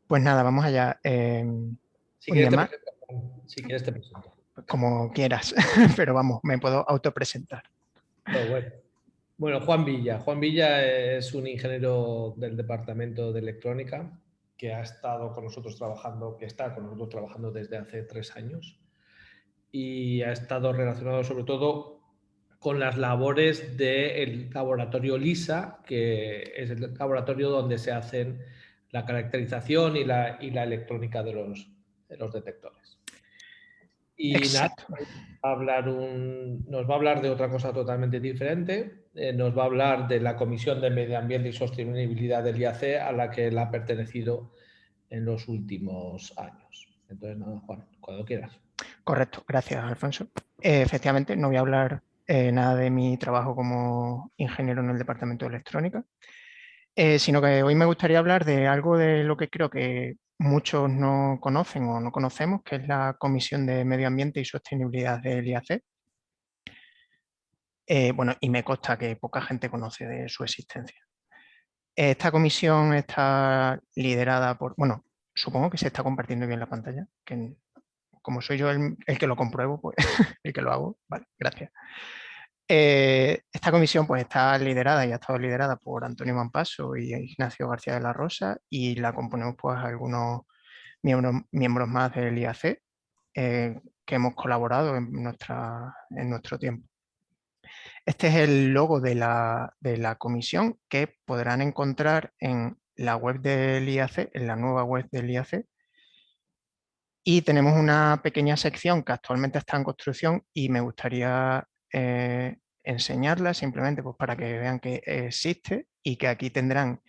Pues nada, vamos allá. Si Un día quieres te más, presento, Juan. Si quieres te presento. como quieras, pero vamos, me puedo autopresentar. Pues bueno. Bueno, Juan Villa. Juan Villa es un ingeniero del departamento de electrónica que ha estado con nosotros trabajando, que está con nosotros trabajando desde hace 3 años y ha estado relacionado sobre todo con las labores del laboratorio LISA, que es el laboratorio donde se hacen la caracterización y la electrónica de los detectores. Y nada, Exacto. nos va a hablar de otra cosa totalmente diferente. Nos va a hablar de la Comisión de Medio Ambiente y Sostenibilidad del IAC, a la que él ha pertenecido en los últimos años. Entonces, nada, Juan, cuando quieras. Correcto, gracias, Alfonso. Efectivamente, no voy a hablar nada de mi trabajo como ingeniero en el departamento de electrónica, sino que hoy me gustaría hablar de algo de lo que creo que muchos no conocen o no conocemos, que es la Comisión de Medio Ambiente y Sostenibilidad del IAC. Bueno, y me consta que poca gente conoce de su existencia. Esta comisión está liderada por, bueno, supongo que se está compartiendo bien la pantalla, que como soy yo el que lo compruebo, pues el que lo hago, vale, gracias. Esta comisión pues está liderada y ha estado liderada por Antonio Mampaso y Ignacio García de la Rosa y la componemos pues algunos miembros más del IAC que hemos colaborado en nuestro tiempo. Este es el logo de la comisión que podrán encontrar en la web del IAC, en la nueva web del IAC. Y tenemos una pequeña sección que actualmente está en construcción y me gustaría enseñarla simplemente pues, para que vean que existe y que aquí tendrán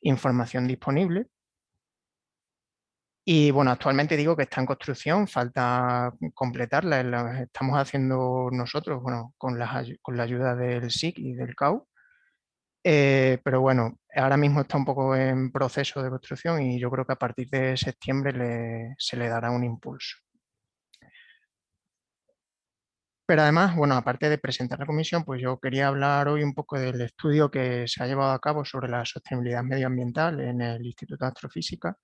información disponible. Y bueno, actualmente digo que está en construcción, falta completarla, la estamos haciendo nosotros, bueno, con la ayuda del SIC y del CAU. Pero bueno, ahora mismo está un poco en proceso de construcción y yo creo que a partir de septiembre se le dará un impulso. Pero además, bueno, aparte de presentar la comisión, pues yo quería hablar hoy un poco del estudio que se ha llevado a cabo sobre la sostenibilidad medioambiental en el Instituto de Astrofísica,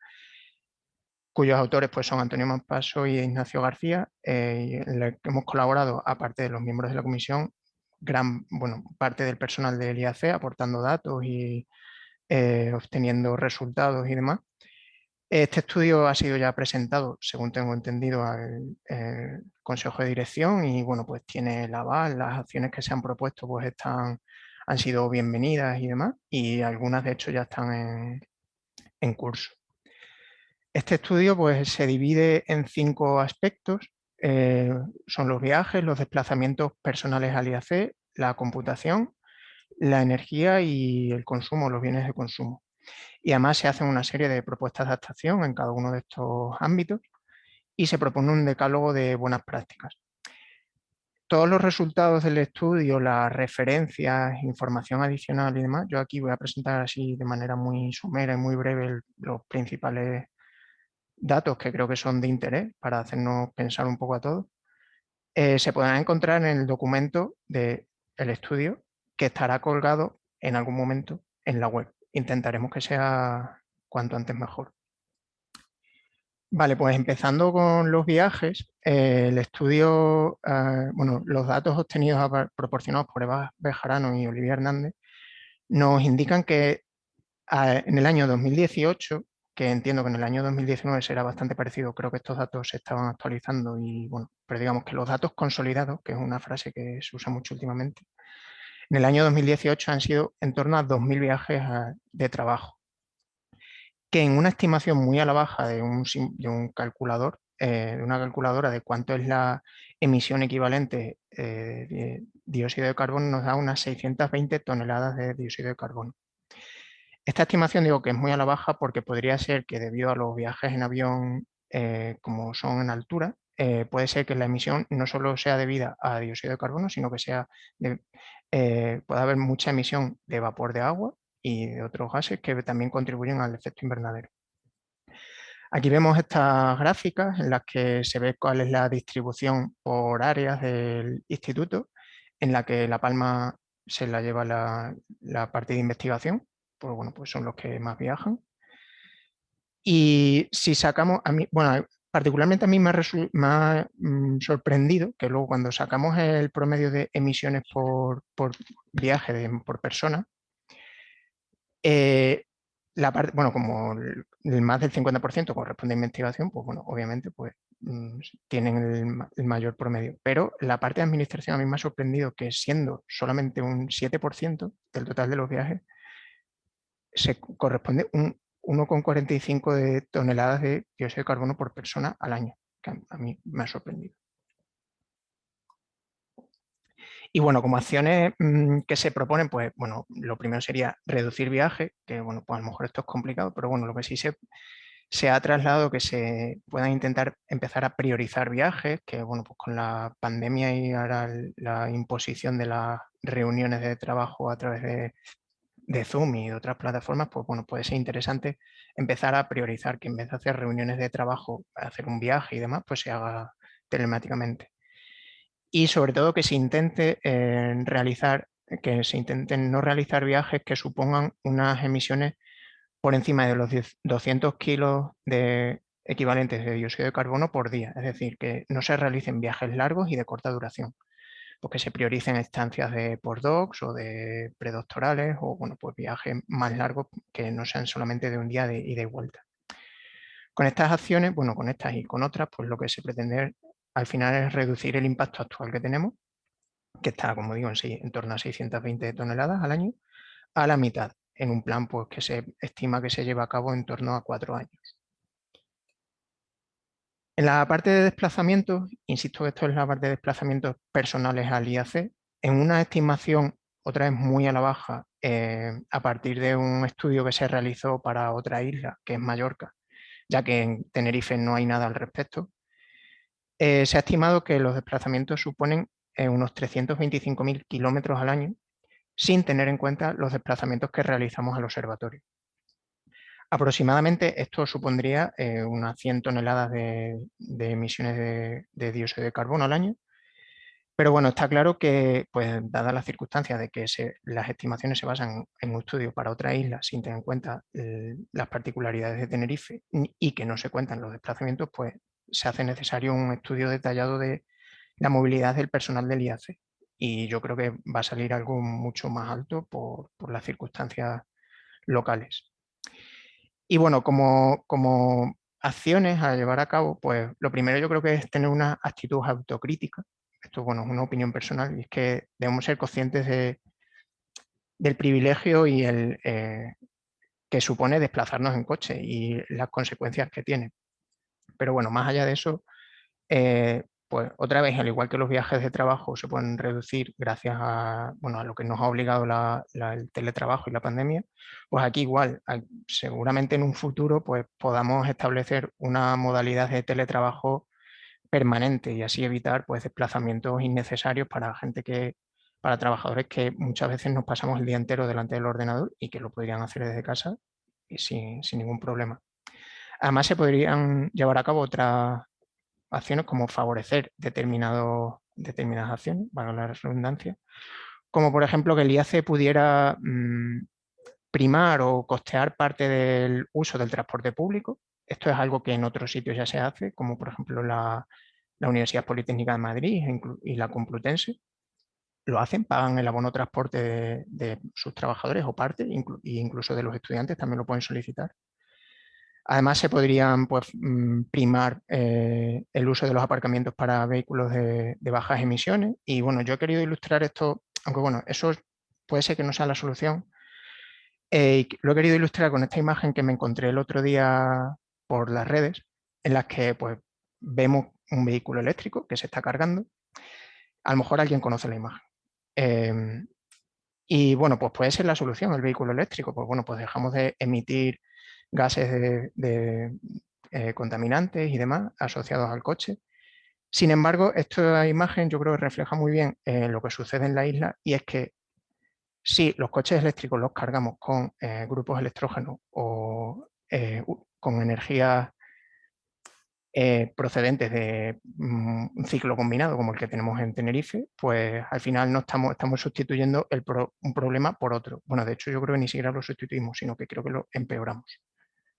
cuyos autores pues, son Antonio Mampaso y Ignacio García, y en el que hemos colaborado, aparte de los miembros de la comisión, bueno, parte del personal del IAC aportando datos y obteniendo resultados y demás. Este estudio ha sido ya presentado, según tengo entendido, al Consejo de Dirección y bueno, pues tiene el aval, las acciones que se han propuesto pues han sido bienvenidas y demás y algunas de hecho ya están en curso. Este estudio pues se divide en 5 aspectos, son los viajes, los desplazamientos personales al IAC, la computación, la energía y el consumo, los bienes de consumo. Y además se hacen una serie de propuestas de adaptación en cada uno de estos ámbitos y se propone un decálogo de buenas prácticas. Todos los resultados del estudio, las referencias, información adicional y demás, yo aquí voy a presentar así de manera muy somera y muy breve los principales datos que creo que son de interés para hacernos pensar un poco a todos. Se podrán encontrar en el documento del estudio que estará colgado en algún momento en la web. Intentaremos que sea cuanto antes mejor. Vale, pues empezando con los viajes, el estudio, bueno, los datos obtenidos proporcionados por Eva Bejarano y Olivia Hernández nos indican que en el año 2018, que entiendo que en el año 2019 será bastante parecido, creo que estos datos se estaban actualizando y bueno, pero digamos que los datos consolidados, que es una frase que se usa mucho últimamente, en el año 2018 han sido en torno a 2.000 viajes de trabajo, que en una estimación muy a la baja de un calculador, de una calculadora de cuánto es la emisión equivalente de dióxido de carbono, nos da unas 620 toneladas de dióxido de carbono. Esta estimación digo que es muy a la baja porque podría ser que debido a los viajes en avión, como son en altura, puede ser que la emisión no solo sea debida a dióxido de carbono, sino que puede haber mucha emisión de vapor de agua y de otros gases que también contribuyen al efecto invernadero. Aquí vemos estas gráficas en las que se ve cuál es la distribución por áreas del instituto, en la que La Palma se la lleva la parte de investigación, pues bueno, pues son los que más viajan. Y si sacamos, a mí, bueno, particularmente a mí me ha sorprendido que luego cuando sacamos el promedio de emisiones por viaje, por persona, bueno, como el más del 50% corresponde a investigación, pues bueno, obviamente pues tienen el mayor promedio. Pero la parte de administración a mí me ha sorprendido que siendo solamente un 7% del total de los viajes, se corresponde un 1,45 de toneladas de dióxido de carbono por persona al año, que a mí me ha sorprendido. Y bueno, como acciones que se proponen, pues bueno, lo primero sería reducir viajes, que bueno, pues a lo mejor esto es complicado, pero bueno, lo que sí se ha trasladado que se puedan intentar empezar a priorizar viajes, que bueno, pues con la pandemia y ahora la imposición de las reuniones de trabajo a través de Zoom y de otras plataformas, pues bueno, puede ser interesante empezar a priorizar que en vez de hacer reuniones de trabajo, hacer un viaje y demás, pues se haga telemáticamente. Y sobre todo que se intente que se intenten no realizar viajes que supongan unas emisiones por encima de los 200 kilos de equivalentes de dióxido de carbono por día. Es decir, que no se realicen viajes largos y de corta duración, porque se prioricen estancias de postdocs o de predoctorales o bueno, pues viajes más largos que no sean solamente de un día de ida y vuelta. Con estas acciones, bueno, con estas y con otras, pues lo que se pretende al final es reducir el impacto actual que tenemos, que está, como digo, en torno a 620 toneladas al año, a la mitad, en un plan pues, que se estima que se lleva a cabo en torno a 4 años. En la parte de desplazamientos, insisto que esto es la parte de desplazamientos personales al IAC, en una estimación, otra vez muy a la baja, a partir de un estudio que se realizó para otra isla, que es Mallorca, ya que en Tenerife no hay nada al respecto, se ha estimado que los desplazamientos suponen unos 325.000 kilómetros al año, sin tener en cuenta los desplazamientos que realizamos al observatorio. Aproximadamente esto supondría unas 100 toneladas de emisiones de dióxido de carbono al año, pero bueno, está claro que, pues, dadas las circunstancias de que las estimaciones se basan en un estudio para otra isla sin tener en cuenta las particularidades de Tenerife y que no se cuentan los desplazamientos, pues se hace necesario un estudio detallado de la movilidad del personal del IAC. Y yo creo que va a salir algo mucho más alto por las circunstancias locales. Y bueno, como acciones a llevar a cabo, pues lo primero yo creo que es tener una actitud autocrítica. Esto, bueno, es una opinión personal y es que debemos ser conscientes del privilegio y que supone desplazarnos en coche y las consecuencias que tiene. Pero bueno, más allá de eso, pues otra vez, al igual que los viajes de trabajo se pueden reducir gracias bueno, a lo que nos ha obligado el teletrabajo y la pandemia, pues aquí igual, seguramente en un futuro pues podamos establecer una modalidad de teletrabajo permanente y así evitar pues desplazamientos innecesarios para trabajadores que muchas veces nos pasamos el día entero delante del ordenador y que lo podrían hacer desde casa y sin ningún problema. Además, se podrían llevar a cabo otras acciones como favorecer determinadas acciones, valga la redundancia, como por ejemplo que el IAC pudiera primar o costear parte del uso del transporte público. Esto es algo que en otros sitios ya se hace, como por ejemplo la Universidad Politécnica de Madrid y la Complutense. Lo hacen, pagan el abono transporte de sus trabajadores o parte, e incluso de los estudiantes también lo pueden solicitar. Además, se podrían pues, primar el uso de los aparcamientos para vehículos de bajas emisiones. Y bueno, yo he querido ilustrar esto, aunque bueno, eso puede ser que no sea la solución. Y lo he querido ilustrar con esta imagen que me encontré el otro día por las redes, en las que pues, vemos un vehículo eléctrico que se está cargando. A lo mejor alguien conoce la imagen. Y bueno, pues puede ser la solución el vehículo eléctrico. Pues bueno, pues dejamos de emitir gases contaminantes y demás asociados al coche. Sin embargo, esta imagen yo creo que refleja muy bien lo que sucede en la isla y es que si los coches eléctricos los cargamos con grupos electrógenos o con energías procedentes de un ciclo combinado como el que tenemos en Tenerife, pues al final no estamos sustituyendo un problema por otro. Bueno, de hecho yo creo que ni siquiera lo sustituimos, sino que creo que lo empeoramos.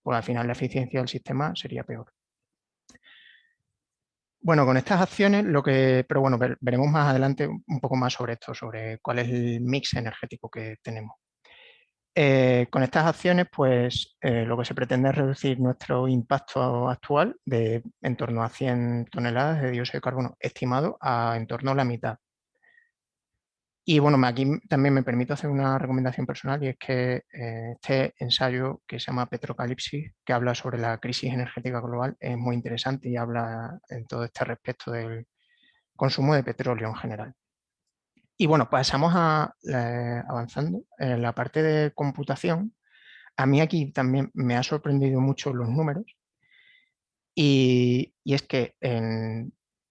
pues al final la eficiencia del sistema sería peor. Bueno, con estas acciones, pero bueno, veremos más adelante un poco más sobre esto, sobre cuál es el mix energético que tenemos. Con estas acciones, pues lo que se pretende es reducir nuestro impacto actual de en torno a 100 toneladas de dióxido de carbono, estimado a en torno a la mitad. Y bueno, aquí también me permito hacer una recomendación personal, y es que este ensayo que se llama Petrocalipsis, que habla sobre la crisis energética global, es muy interesante y habla en todo este respecto del consumo de petróleo en general. Y bueno, pasamos avanzando en la parte de computación. A mí aquí también me ha sorprendido mucho los números, y es que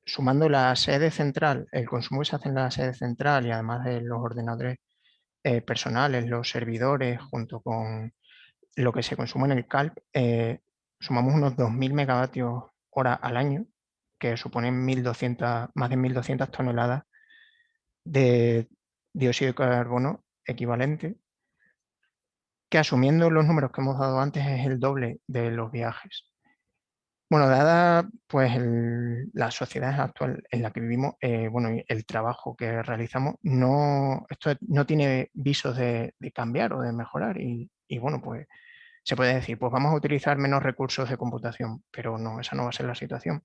sumando la sede central, el consumo que se hace en la sede central y además de los ordenadores personales, los servidores, junto con lo que se consume en el CALP, sumamos unos 2.000 megavatios hora al año, que suponen más de 1.200 toneladas de dióxido de carbono equivalente, que asumiendo los números que hemos dado antes es el doble de los viajes. Bueno, dada pues la sociedad actual en la que vivimos, bueno, y el trabajo que realizamos, esto no tiene visos de cambiar o de mejorar, y bueno, pues se puede decir, pues vamos a utilizar menos recursos de computación, pero no, esa no va a ser la situación.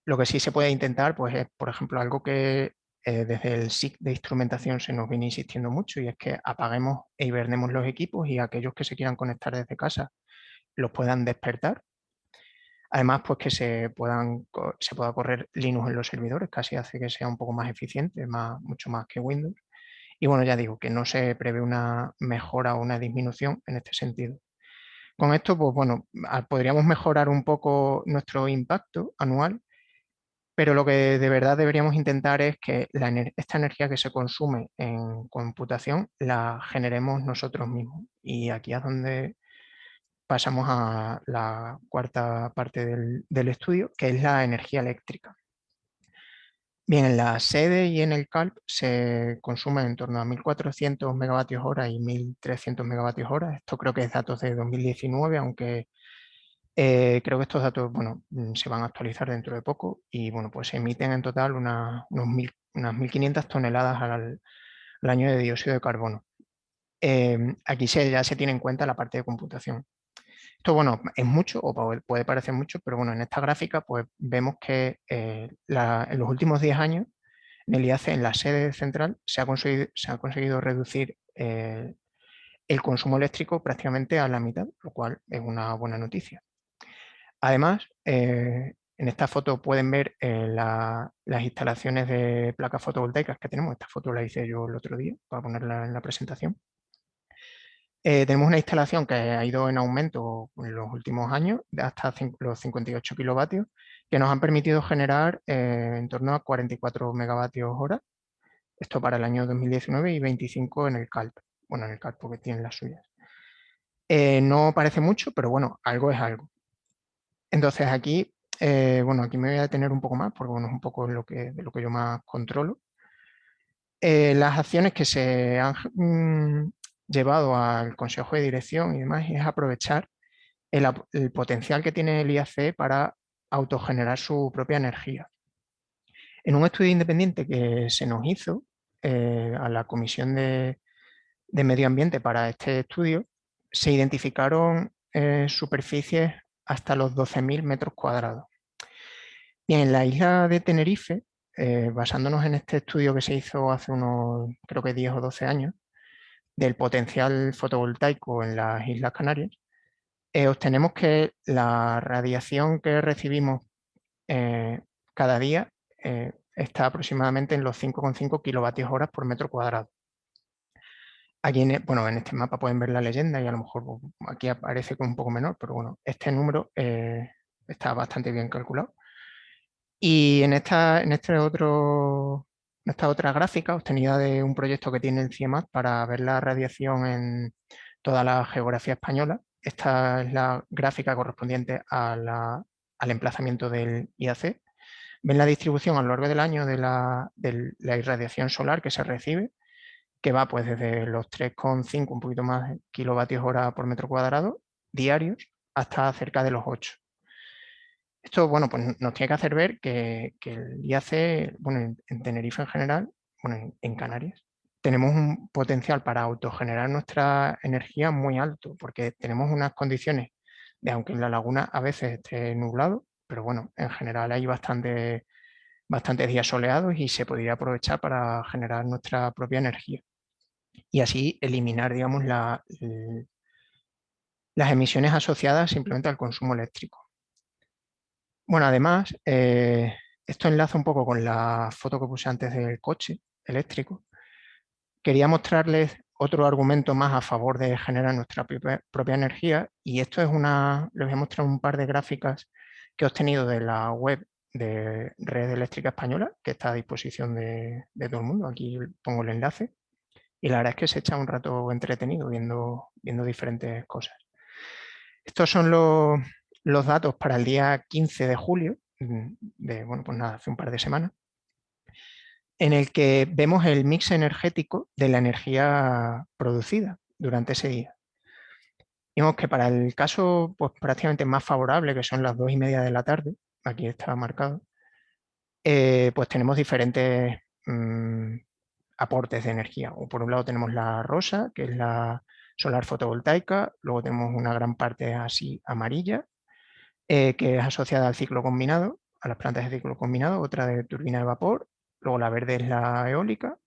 Lo que sí se puede intentar, pues es, por ejemplo, algo que desde el SIC de instrumentación se nos viene insistiendo mucho, y es que apaguemos e hibernemos los equipos, y aquellos que se quieran conectar desde casa los puedan despertar. Además, pues que se pueda correr Linux en los servidores, casi hace que sea un poco más eficiente, mucho más que Windows. Y bueno, ya digo que no se prevé una mejora o una disminución en este sentido. Con esto, pues bueno, podríamos mejorar un poco nuestro impacto anual, pero lo que de verdad deberíamos intentar es que esta energía que se consume en computación la generemos nosotros mismos. Y aquí es donde pasamos a la cuarta parte del estudio, que es la energía eléctrica. Bien, en la sede y en el CALP se consume en torno a 1.400 megavatios hora y 1.300 megavatios hora. Esto creo que es datos de 2019, aunque creo que estos datos, bueno, se van a actualizar dentro de poco, y bueno, pues se emiten en total unas 1.500 toneladas al año de dióxido de carbono. Aquí ya se tiene en cuenta la parte de computación. Esto, bueno, es mucho o puede parecer mucho, pero bueno, en esta gráfica pues vemos que en los últimos 10 años en el IAC, en la sede central, se ha conseguido reducir el consumo eléctrico prácticamente a la mitad, lo cual es una buena noticia. Además, en esta foto pueden ver las instalaciones de placas fotovoltaicas que tenemos. Esta foto la hice yo el otro día para ponerla en la presentación. Tenemos una instalación que ha ido en aumento en los últimos años, hasta los 58 kilovatios, que nos han permitido generar en torno a 44 megavatios hora. Esto para el año 2019 y 25 en el CALP. Bueno, en el CALP porque tienen las suyas. No parece mucho, pero bueno, algo es algo. Entonces aquí, bueno, aquí me voy a detener un poco más, porque bueno, es un poco de lo que yo más controlo. Las acciones que se han llevado al Consejo de Dirección y demás es aprovechar el potencial que tiene el IAC para autogenerar su propia energía. En un estudio independiente que se nos hizo a la Comisión de Medio Ambiente para este estudio, se identificaron superficies hasta los 12.000 metros cuadrados. Bien, en la isla de Tenerife, basándonos en este estudio que se hizo hace unos, creo que 10 o 12 años, del potencial fotovoltaico en las Islas Canarias, obtenemos que la radiación que recibimos cada día está aproximadamente en los 5,5 kilovatios hora por metro cuadrado. Aquí bueno, en este mapa pueden ver la leyenda, y a lo mejor aquí aparece como un poco menor, pero bueno, este número está bastante bien calculado. Y en esta otra gráfica, obtenida de un proyecto que tiene el CIEMAT para ver la radiación en toda la geografía española, esta es la gráfica correspondiente al emplazamiento del IAC. Ven la distribución a lo largo del año de la irradiación solar que se recibe, que va pues desde los 3,5, un poquito más kilovatios hora por metro cuadrado diarios, hasta cerca de los 8. Esto, bueno, pues nos tiene que hacer ver que el IAC, bueno, en Tenerife en general, bueno, en Canarias, tenemos un potencial para autogenerar nuestra energía muy alto, porque tenemos unas condiciones de, aunque en la laguna a veces esté nublado, pero bueno, en general hay bastantes días soleados y se podría aprovechar para generar nuestra propia energía y así eliminar, digamos, las emisiones asociadas simplemente al consumo eléctrico. Bueno, además, esto enlaza un poco con la foto que puse antes del coche eléctrico. Quería mostrarles otro argumento más a favor de generar nuestra propia energía, y esto es les voy a mostrar un par de gráficas que he obtenido de la web de Red Eléctrica Española, que está a disposición de todo el mundo. Aquí pongo el enlace. Y la verdad es que se echa un rato entretenido viendo diferentes cosas. Estos son los datos para el día 15 de julio, bueno, pues nada, hace un par de semanas, en el que vemos el mix energético de la energía producida durante ese día. Vemos que para el caso pues, prácticamente más favorable, que son las 2:30 de la tarde, aquí está marcado, pues tenemos diferentes aportes de energía. O por un lado tenemos la rosa, que es la solar fotovoltaica, luego tenemos una gran parte así amarilla, que es asociada al ciclo combinado, a las plantas de ciclo combinado, otra de turbina de vapor, luego la verde es la eólica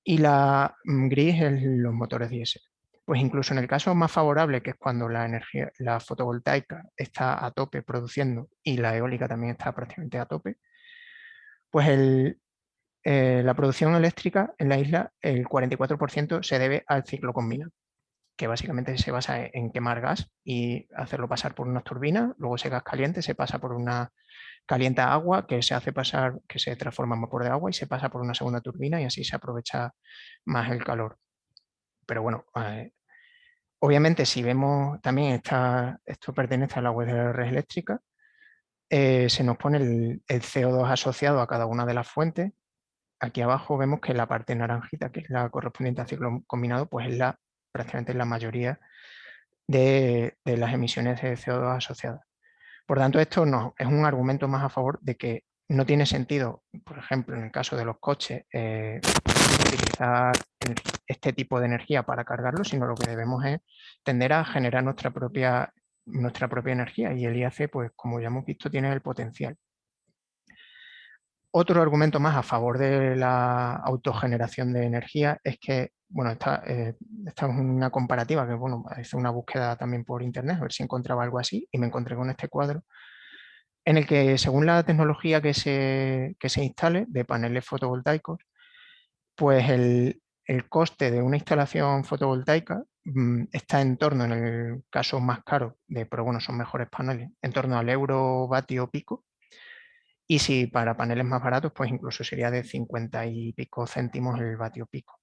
y la gris es los motores diésel. Pues incluso en el caso más favorable, que es cuando la fotovoltaica está a tope produciendo y la eólica también está prácticamente a tope, pues la producción eléctrica en la isla, el 44% se debe al ciclo combinado, que básicamente se basa en quemar gas y hacerlo pasar por unas turbinas, luego ese gas caliente se pasa por una calienta agua que se hace pasar, que se transforma en vapor de agua y se pasa por una segunda turbina y así se aprovecha más el calor. Pero bueno, obviamente si vemos también esto pertenece a la web de la red eléctrica, se nos pone el CO2 asociado a cada una de las fuentes. Aquí abajo vemos que la parte naranjita, que es la correspondiente al ciclo combinado, pues es prácticamente la mayoría de las emisiones de CO2 asociadas. Por tanto, esto es un argumento más a favor de que no tiene sentido, por ejemplo, en el caso de los coches, utilizar este tipo de energía para cargarlo, sino lo que debemos es tender a generar nuestra propia energía, y el IAC, pues como ya hemos visto, tiene el potencial. Otro argumento más a favor de la autogeneración de energía es que, bueno, esta es una comparativa que, bueno, hice una búsqueda también por internet, a ver si encontraba algo así, y me encontré con este cuadro, en el que según la tecnología que se instale de paneles fotovoltaicos, pues el coste de una instalación fotovoltaica está en torno, en el caso más caro, pero bueno, son mejores paneles, en torno al euro vatio pico. Y si para paneles más baratos, pues incluso sería de 50 y pico céntimos el vatio pico.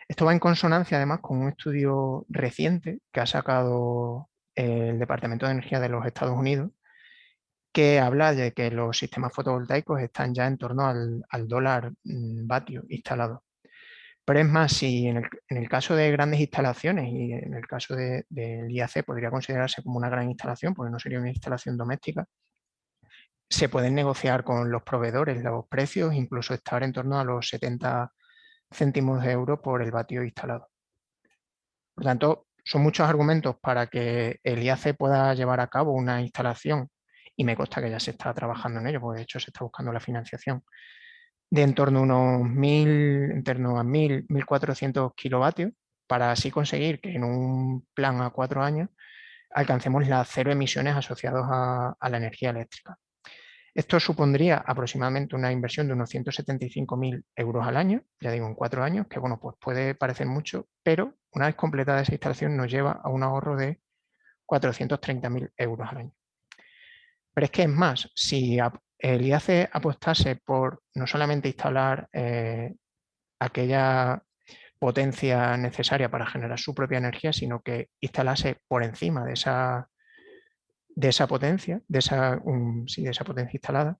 Esto va en consonancia además con un estudio reciente que ha sacado el Departamento de Energía de los Estados Unidos, que habla de que los sistemas fotovoltaicos están ya en torno al dólar vatio instalado. Pero es más, si en el caso de grandes instalaciones, y en el caso del IAC podría considerarse como una gran instalación, porque no sería una instalación doméstica, se pueden negociar con los proveedores los precios, incluso estar en torno a los 70 céntimos de euro por el vatio instalado. Por tanto, son muchos argumentos para que el IAC pueda llevar a cabo una instalación, y me consta que ya se está trabajando en ello, porque de hecho se está buscando la financiación, de en torno a unos 1.400 kilovatios, para así conseguir que en un plan a 4 años alcancemos las 0 emisiones asociadas a la energía eléctrica. Esto supondría aproximadamente una inversión de unos 175.000 euros al año, ya digo, en 4 años, que bueno, pues puede parecer mucho, pero una vez completada esa instalación nos lleva a un ahorro de 430.000 euros al año. Pero es que es más, si el IAC apostase por no solamente instalar aquella potencia necesaria para generar su propia energía, sino que instalase por encima de esa potencia, de esa potencia instalada,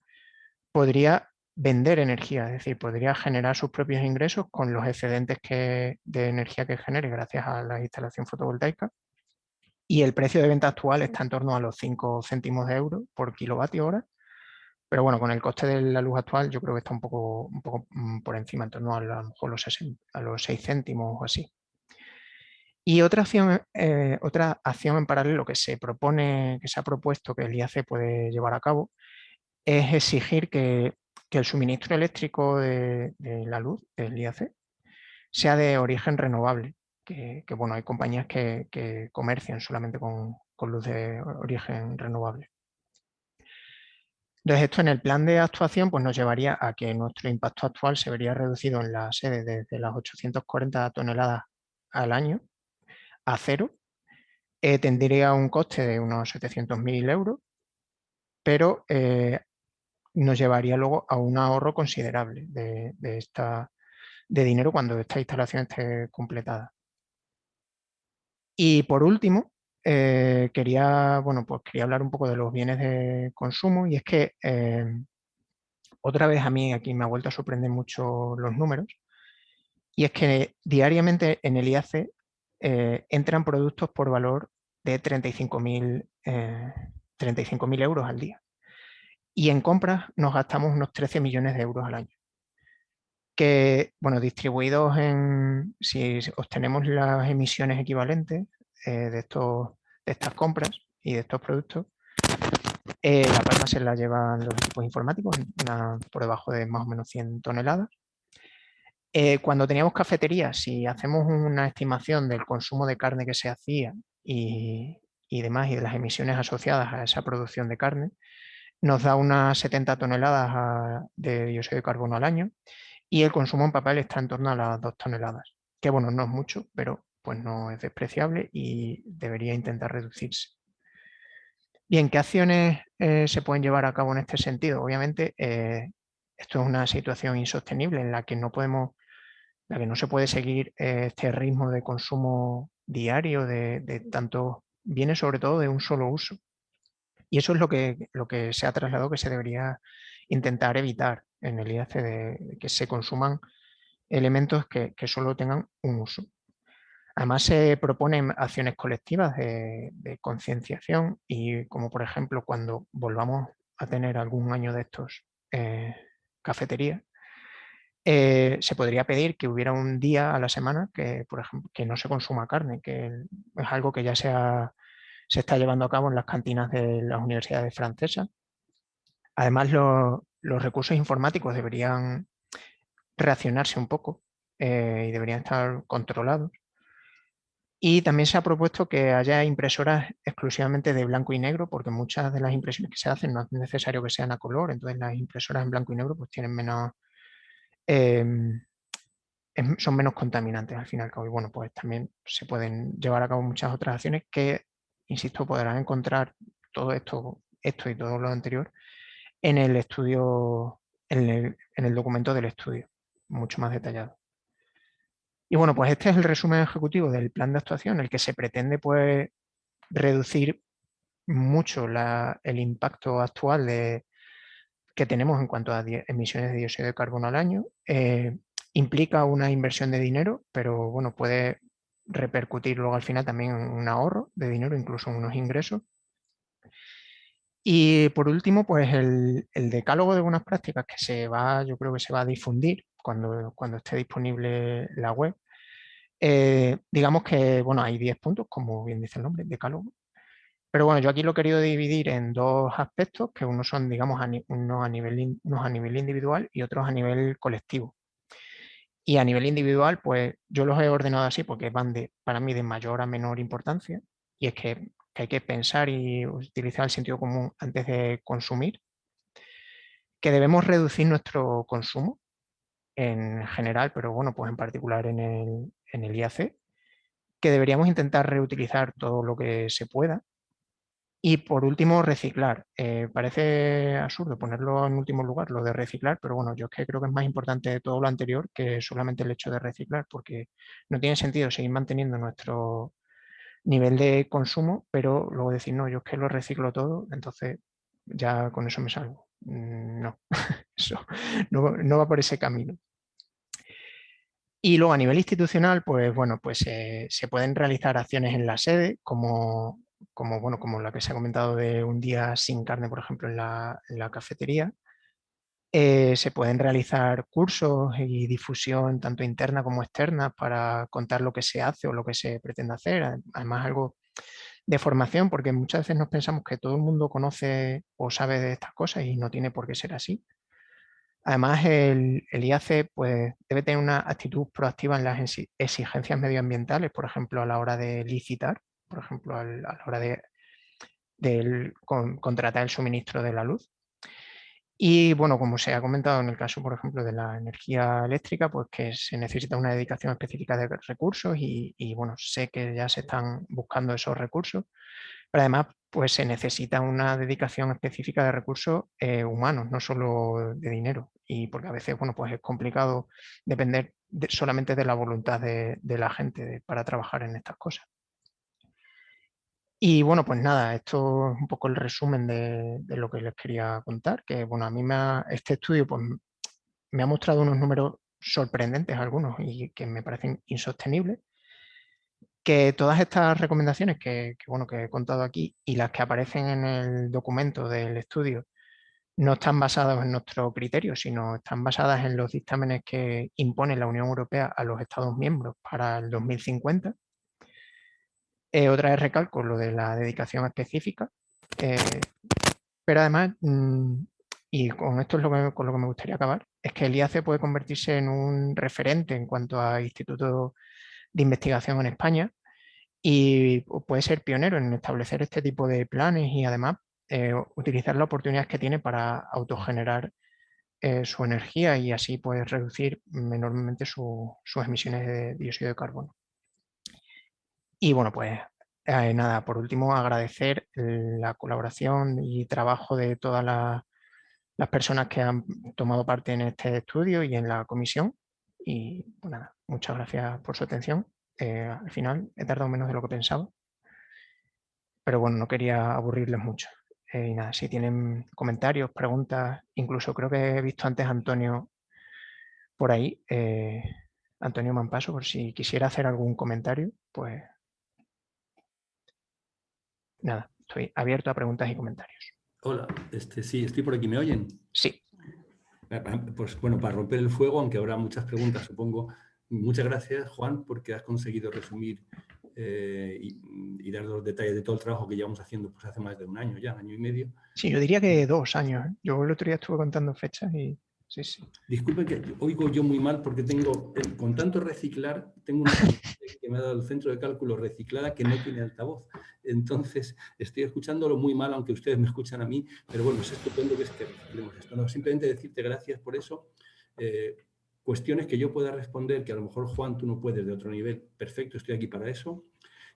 podría vender energía, es decir, podría generar sus propios ingresos con los excedentes de energía que genere gracias a la instalación fotovoltaica. Y el precio de venta actual está en torno a los 5 céntimos de euro por kilovatio hora. Pero bueno, con el coste de la luz actual yo creo que está un poco por encima, en torno a lo mejor a los 6 céntimos o así. Y otra acción en paralelo que se propone, que se ha propuesto que el IAC puede llevar a cabo, es exigir que el suministro eléctrico de la luz del IAC sea de origen renovable, que bueno, hay compañías que comercian solamente con luz de origen renovable. Entonces, esto en el plan de actuación pues, nos llevaría a que nuestro impacto actual se vería reducido en la sede desde las 840 toneladas al año a cero. Tendría un coste de unos 700.000 euros, pero nos llevaría luego a un ahorro considerable de dinero cuando esta instalación esté completada. Y por último, quería hablar un poco de los bienes de consumo, y es que otra vez a mí aquí me ha vuelto a sorprender mucho los números, y es que diariamente en el IAC entran productos por valor de 35.000 euros al día, y en compras nos gastamos unos 13 millones de euros al año, que, bueno, distribuidos si obtenemos las emisiones equivalentes de estas compras y de estos productos, la palma se la llevan los equipos informáticos, por debajo de más o menos 100 toneladas. Cuando teníamos cafeterías, si hacemos una estimación del consumo de carne que se hacía y demás, y de las emisiones asociadas a esa producción de carne, nos da unas 70 toneladas de dióxido de carbono al año, y el consumo en papel está en torno a las 2 toneladas, que bueno, no es mucho, pero pues no es despreciable y debería intentar reducirse. Bien, ¿qué acciones se pueden llevar a cabo en este sentido? Obviamente, esto es una situación insostenible en la que no se puede seguir este ritmo de consumo diario de tantos bienes, sobre todo de un solo uso. Y eso es lo que se ha trasladado, que se debería intentar evitar en el IAC, de que se consuman elementos que solo tengan un uso. Además, se proponen acciones colectivas de concienciación, y como por ejemplo cuando volvamos a tener algún año de estos cafeterías, se podría pedir que hubiera un día a la semana que, por ejemplo, que no se consuma carne, que es algo que ya se está llevando a cabo en las cantinas de las universidades francesas. Además, los recursos informáticos deberían reaccionarse un poco y deberían estar controlados. Y también se ha propuesto que haya impresoras exclusivamente de blanco y negro, porque muchas de las impresiones que se hacen no es necesario que sean a color, entonces las impresoras en blanco y negro pues tienen menos, son menos contaminantes al fin y al cabo. Y bueno, pues también se pueden llevar a cabo muchas otras acciones que, insisto, podrán encontrar todo esto y todo lo anterior en el estudio, en el documento del estudio, mucho más detallado. Y bueno, pues este es el resumen ejecutivo del plan de actuación, el que se pretende pues reducir mucho el impacto actual que tenemos en cuanto a emisiones de dióxido de carbono al año. Implica una inversión de dinero, pero bueno, puede repercutir luego al final también en un ahorro de dinero, incluso en unos ingresos. Y por último, pues el decálogo de buenas prácticas yo creo que se va a difundir cuando esté disponible la web. Digamos que, bueno, hay 10 puntos, como bien dice el nombre, decálogo. Pero bueno, yo aquí lo he querido dividir en dos aspectos, que unos son, digamos, unos a nivel individual y otros a nivel colectivo. Y a nivel individual, pues yo los he ordenado así porque van para mí de mayor a menor importancia, y es que hay que pensar y utilizar el sentido común antes de consumir, que debemos reducir nuestro consumo en general, pero bueno, pues en particular en el IAC, que deberíamos intentar reutilizar todo lo que se pueda. Y por último, reciclar. Parece absurdo ponerlo en último lugar, lo de reciclar, pero bueno, yo es que creo que es más importante de todo lo anterior que solamente el hecho de reciclar, porque no tiene sentido seguir manteniendo nuestro nivel de consumo, pero luego decir, no, yo es que lo reciclo todo, entonces ya con eso me salgo. No, eso no va por ese camino. Y luego a nivel institucional, pues bueno, pues se pueden realizar acciones en la sede, como la que se ha comentado de un día sin carne, por ejemplo, en la cafetería. Se pueden realizar cursos y difusión tanto interna como externa para contar lo que se hace o lo que se pretende hacer. Además, algo de formación, porque muchas veces nos pensamos que todo el mundo conoce o sabe de estas cosas y no tiene por qué ser así. Además, el IAC pues, debe tener una actitud proactiva en las exigencias medioambientales, por ejemplo, a la hora de licitar, por ejemplo, a la hora de contratar el suministro de la luz. Y bueno, como se ha comentado en el caso, por ejemplo, de la energía eléctrica, pues que se necesita una dedicación específica de recursos y bueno, sé que ya se están buscando esos recursos, pero además pues se necesita una dedicación específica de recursos humanos, no solo de dinero. Y porque a veces, bueno, pues es complicado depender solamente de la voluntad de la gente para trabajar en estas cosas. Y bueno, pues nada, esto es un poco el resumen de lo que les quería contar, que bueno, a mí este estudio pues, me ha mostrado unos números sorprendentes algunos y que me parecen insostenibles, que todas estas recomendaciones bueno, que he contado aquí y las que aparecen en el documento del estudio no están basadas en nuestro criterio, sino están basadas en los dictámenes que impone la Unión Europea a los Estados miembros para el 2050. Otra vez recalco lo de la dedicación específica, eh, pero además, y con esto es con lo que me gustaría acabar, es que el IAC puede convertirse en un referente en cuanto a institutos de investigación en España y puede ser pionero en establecer este tipo de planes y además utilizar las oportunidades que tiene para autogenerar su energía y así pues reducir enormemente sus emisiones de dióxido de carbono. Y bueno, pues nada, por último agradecer la colaboración y trabajo de todas las personas que han tomado parte en este estudio y en la comisión. Y pues nada, muchas gracias por su atención. Al final he tardado menos de lo que pensaba, pero bueno, no quería aburrirles mucho. Y nada, si tienen comentarios, preguntas, incluso creo que he visto antes a Antonio por ahí, Antonio Mampaso, por si quisiera hacer algún comentario, pues nada, estoy abierto a preguntas y comentarios. Hola, sí, estoy por aquí, ¿me oyen? Sí. Pues bueno, para romper el fuego, aunque habrá muchas preguntas, supongo. Muchas gracias, Juan, porque has conseguido resumir y dar los detalles de todo el trabajo que llevamos haciendo pues, hace más de un año ya, un año y medio. Sí, yo diría que 2 años. Yo el otro día estuve contando fechas y sí, sí. Disculpen que oigo yo muy mal porque tengo, con tanto reciclar, tengo una pantalla que me ha dado el centro de cálculo reciclada que no tiene altavoz. Entonces, estoy escuchándolo muy mal, aunque ustedes me escuchan a mí, pero bueno, es estupendo que reciclemos esto. No, simplemente decirte gracias por eso. Cuestiones que yo pueda responder, que a lo mejor, Juan, tú no puedes de otro nivel. Perfecto, estoy aquí para eso.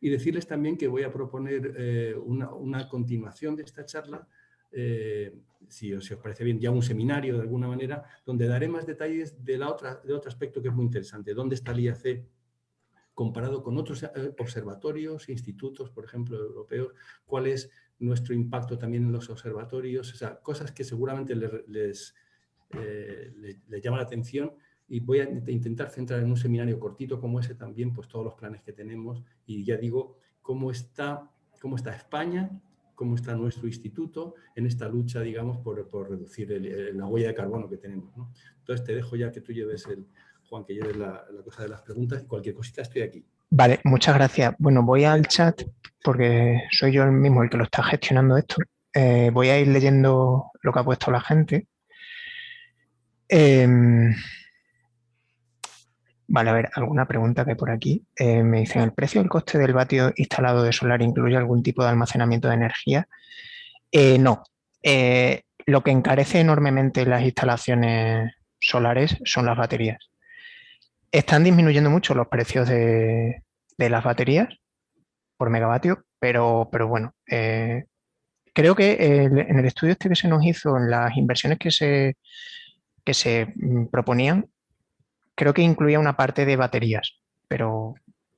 Y decirles también que voy a proponer una continuación de esta charla, si os parece bien, ya un seminario de alguna manera, donde daré más detalles de otro aspecto que es muy interesante. ¿Dónde está el IAC comparado con otros observatorios, institutos, por ejemplo, europeos? ¿Cuál es nuestro impacto también en los observatorios? O sea, cosas que seguramente les llama la atención. Y voy a intentar centrar en un seminario cortito como ese también, pues todos los planes que tenemos. Y ya digo, cómo está España, cómo está nuestro instituto en esta lucha, digamos, por reducir la huella de carbono que tenemos, ¿no? Entonces te dejo ya que tú lleves Juan, que lleves la cosa de las preguntas y cualquier cosita estoy aquí. Vale, muchas gracias. Bueno, voy al chat porque soy yo el mismo el que lo está gestionando esto. Voy a ir leyendo lo que ha puesto la gente. Vale, a ver, alguna pregunta que hay por aquí. Me dicen, ¿el precio del coste del vatio instalado de solar incluye algún tipo de almacenamiento de energía? No. Lo que encarece enormemente las instalaciones solares son las baterías. Están disminuyendo mucho los precios de las baterías por megavatio, pero bueno, creo que en el estudio este que se nos hizo, en las inversiones que se proponían, creo que incluía una parte de baterías, pero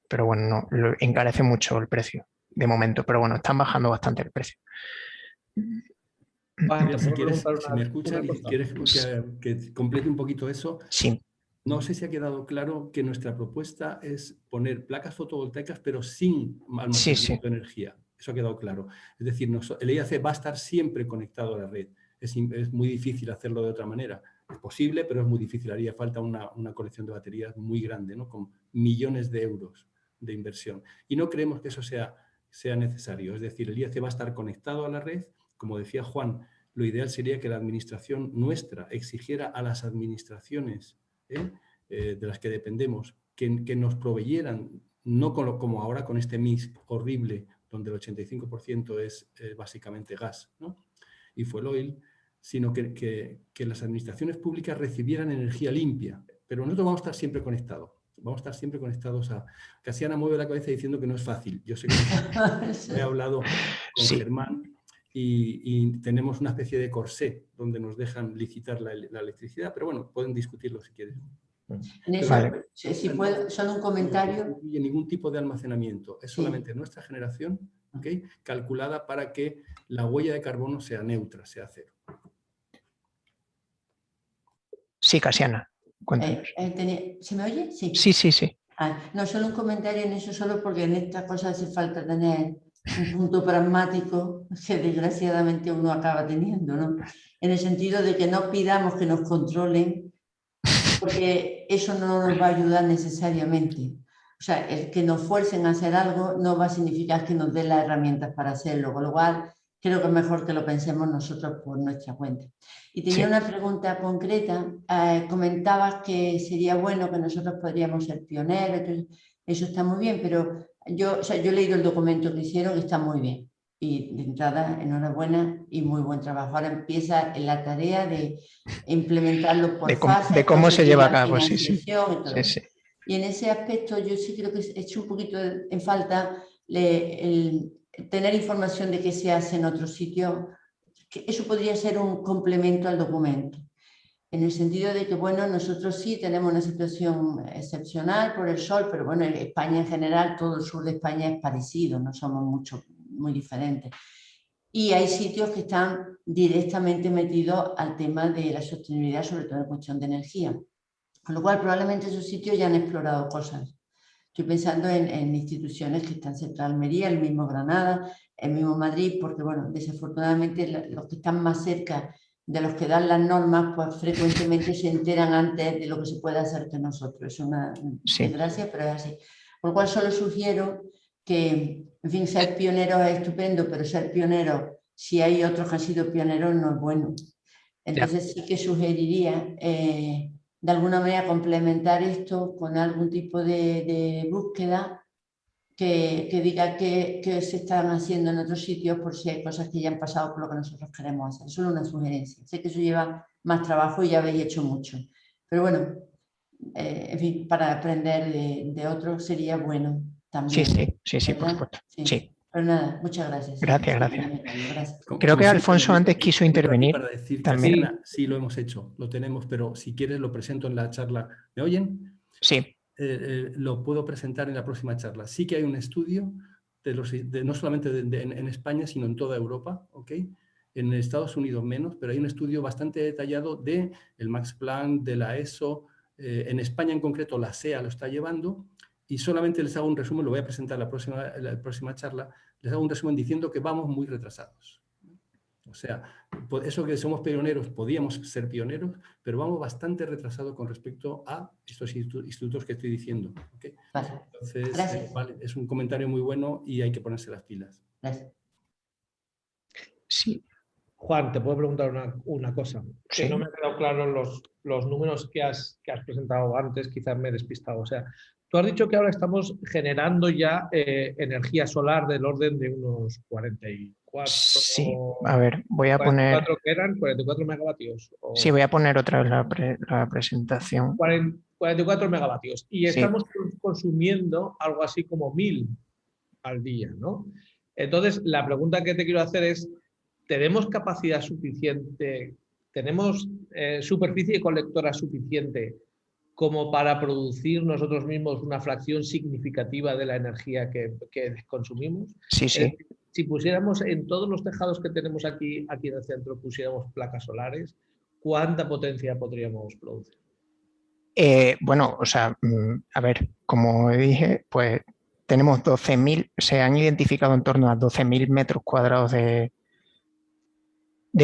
bueno, no, encarece mucho el precio de momento, pero bueno, están bajando bastante el precio. Juan, Mira, ¿te si puedo quieres, preguntar si me escuchan una y cosa? quieres que complete un poquito eso, Sí, no sé si ha quedado claro que nuestra propuesta es poner placas fotovoltaicas, pero sin sí, almacenamiento de energía. Eso ha quedado claro. Es decir, el IAC va a estar siempre conectado a la red. Es muy difícil hacerlo de otra manera. Es posible, pero es muy difícil. Haría falta una colección de baterías muy grande, ¿no? Con millones de euros de inversión. Y no creemos que eso sea necesario. Es decir, el IAC va a estar conectado a la red. Como decía Juan, lo ideal sería que la administración nuestra exigiera a las administraciones de las que dependemos, que nos proveyeran, no como ahora con este mix horrible, donde el 85% es básicamente gas, ¿no? Y fuel oil, sino que las administraciones públicas recibieran energía limpia. Pero nosotros vamos a estar siempre conectados. Vamos a estar siempre conectados a... Casiana mueve la cabeza diciendo que no es fácil. Yo sé que no es fácil. He hablado con sí. Germán y tenemos una especie de corsé donde nos dejan licitar la electricidad, pero bueno, pueden discutirlo si quieren. En eso, Vale. si puedo, solo un comentario. No incluye ningún tipo de almacenamiento, es solamente nuestra generación, ¿okay? Calculada para que la huella de carbono sea neutra, sea cero. Sí, Casiana, cuéntanos. ¿Se me oye? Sí. Sí, sí, sí. No, solo un comentario en eso, solo porque en estas cosas hace falta tener un punto pragmático que desgraciadamente uno acaba teniendo, ¿no? En el sentido de que no pidamos que nos controlen, porque eso no nos va a ayudar necesariamente. O sea, el que nos fuercen a hacer algo no va a significar que nos den las herramientas para hacerlo, con lo cual creo que es mejor que lo pensemos nosotros por nuestra cuenta. Y tenía una pregunta concreta. Comentabas que sería bueno que nosotros podríamos ser pioneros. Entonces, eso está muy bien, pero yo he leído el documento que hicieron y está muy bien. Y de entrada, enhorabuena y muy buen trabajo. Ahora empieza la tarea de implementarlo por fases. De cómo se lleva a cabo, sí, sí. Y en ese aspecto yo sí creo que he hecho un poquito en falta el tener información de qué se hace en otros sitios, que eso podría ser un complemento al documento, en el sentido de que, bueno, nosotros sí tenemos una situación excepcional por el sol, pero bueno, en España en general, todo el sur de España es parecido, no somos muy diferentes. Y hay sitios que están directamente metidos al tema de la sostenibilidad, sobre todo en cuestión de energía. Con lo cual, probablemente esos sitios ya han explorado cosas. Estoy pensando en instituciones que están cerca de Almería, el mismo Granada, el mismo Madrid, porque, bueno, desafortunadamente los que están más cerca de los que dan las normas, pues frecuentemente se enteran antes de lo que se puede hacer que nosotros. Es una desgracia, pero es así. Por lo cual solo sugiero que, en fin, ser pioneros es estupendo, pero ser pioneros, si hay otros que han sido pioneros, no es bueno. Entonces sí que sugeriría de alguna manera complementar esto con algún tipo de búsqueda que diga qué se están haciendo en otros sitios por si hay cosas que ya han pasado por lo que nosotros queremos hacer. Solo una sugerencia. Sé que eso lleva más trabajo y ya habéis hecho mucho. Pero bueno, en fin, para aprender de otros sería bueno también. Sí, por supuesto. Sí. Pero nada, muchas gracias. Gracias. Creo que Alfonso antes quiso intervenir. Para decir, también. Casiana, sí, lo hemos hecho, lo tenemos, pero si quieres lo presento en la charla. ¿Me oyen? Sí. Lo puedo presentar en la próxima charla. Sí que hay un estudio, no solamente en España, sino en toda Europa, ¿ok? En Estados Unidos menos, pero hay un estudio bastante detallado del Max Planck, de la ESO. En España en concreto la SEA lo está llevando. Y solamente les hago un resumen, lo voy a presentar en la próxima charla, les hago un resumen diciendo que vamos muy retrasados. O sea, eso que somos pioneros, podíamos ser pioneros, pero vamos bastante retrasados con respecto a estos institutos que estoy diciendo. ¿Okay? Entonces, vale, es un comentario muy bueno y hay que ponerse las pilas. Gracias. Sí. Juan, te puedo preguntar una cosa. Que no me han quedado claros los números que has presentado antes, quizás me he despistado. O sea, tú has dicho que ahora estamos generando ya energía solar del orden de unos 44. Sí, a ver, voy a poner... ¿44 que eran? ¿44 megavatios? Sí, voy a poner otra vez la presentación. 44 megavatios. Y estamos consumiendo algo así como 1000 al día, ¿no? Entonces, la pregunta que te quiero hacer es, ¿tenemos capacidad suficiente, tenemos superficie colectora suficiente como para producir nosotros mismos una fracción significativa de la energía que consumimos? Sí. si pusiéramos en todos los tejados que tenemos aquí en el centro, pusiéramos placas solares, ¿cuánta potencia podríamos producir? Bueno, o sea, a ver, como dije, pues tenemos 12.000, se han identificado en torno a 12.000 metros cuadrados de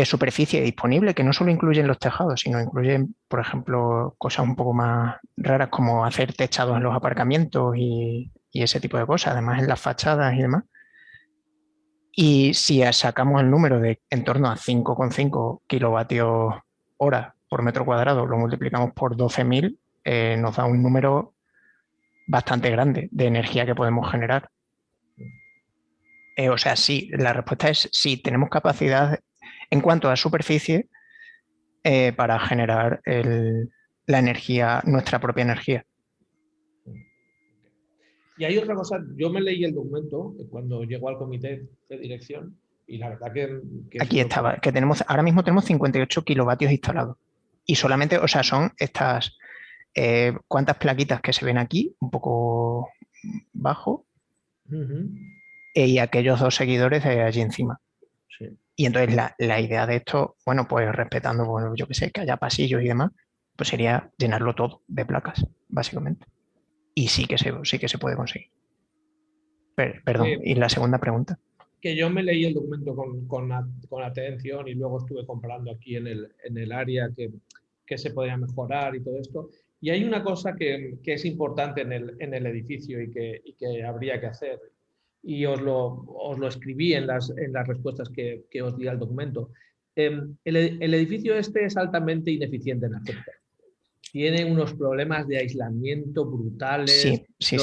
superficie disponible, que no solo incluyen los tejados, sino incluyen, por ejemplo, cosas un poco más raras como hacer techados en los aparcamientos y ese tipo de cosas, además en las fachadas y demás. Y si sacamos el número de en torno a 5,5 kilovatios hora por metro cuadrado, lo multiplicamos por 12.000, nos da un número bastante grande de energía que podemos generar. O sea, sí, la respuesta es sí, tenemos capacidad en cuanto a superficie para generar la energía, nuestra propia energía. Y hay otra cosa, yo me leí el documento cuando llegó al comité de dirección y la verdad que aquí estaba, que tenemos, ahora mismo tenemos 58 kilovatios instalados y solamente, o sea, son estas cuantas plaquitas que se ven aquí, un poco bajo, y aquellos dos seguidores de allí encima. Sí. Y entonces la idea de esto, bueno, pues respetando, bueno, yo que sé, que haya pasillos y demás, pues sería llenarlo todo de placas, básicamente. Y sí que se puede conseguir. Perdón, y la segunda pregunta. Que yo me leí el documento con atención y luego estuve comparando aquí en el área que se podía mejorar y todo esto. Y hay una cosa que es importante en el edificio y que habría que hacer. Y os lo escribí en las respuestas que os di al documento. El edificio este es altamente ineficiente energéticamente. Tiene unos problemas de aislamiento brutales. Sí.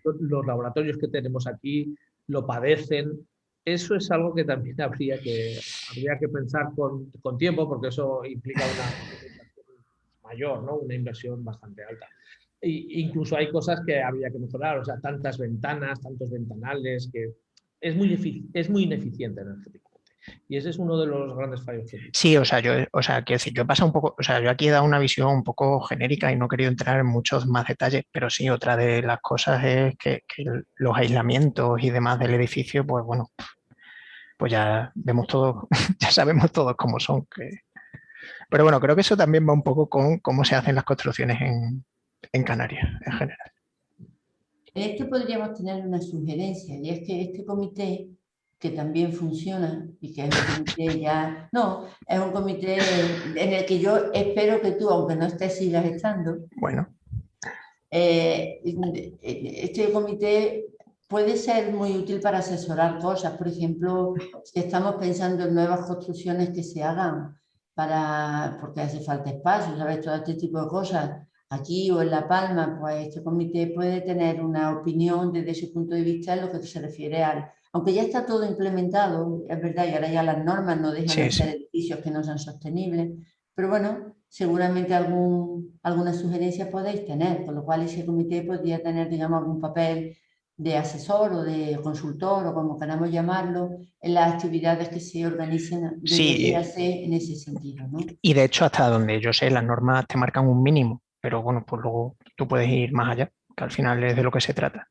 Los laboratorios que tenemos aquí lo padecen. Eso es algo que también habría que pensar con tiempo, porque eso implica una inversión mayor, ¿no? Una inversión bastante alta. Incluso hay cosas que habría que mejorar, o sea, tantas ventanas, tantos ventanales, que es muy ineficiente energéticamente. Y ese es uno de los grandes fallos que tiene. Sí, o sea, quiero decir, yo he pasado un poco, o sea, yo aquí he dado una visión un poco genérica y no he querido entrar en muchos más detalles, pero sí, otra de las cosas es que los aislamientos y demás del edificio, pues bueno, pues ya vemos todo, ya sabemos todos cómo son. Pero bueno, creo que eso también va un poco con cómo se hacen las construcciones en Canarias, en general. En esto podríamos tener una sugerencia, y es que este comité, que también funciona, y que es un comité ya... No, es un comité en el que yo espero que tú, aunque no estés, sigas estando. Bueno. Este comité puede ser muy útil para asesorar cosas. Por ejemplo, si estamos pensando en nuevas construcciones que se hagan, porque hace falta espacio, ¿sabes? Todo este tipo de cosas. Aquí o en La Palma, pues este comité puede tener una opinión desde ese punto de vista en lo que se refiere al... Aunque ya está todo implementado, es verdad, y ahora ya las normas no dejan de ser edificios que no sean sostenibles, pero bueno, seguramente alguna sugerencia podéis tener, con lo cual ese comité podría tener, digamos, algún papel de asesor o de consultor o como queramos llamarlo, en las actividades que se organicen en ese sentido, ¿no? Y de hecho, hasta donde yo sé, las normas te marcan un mínimo, pero bueno, pues luego tú puedes ir más allá, que al final es de lo que se trata.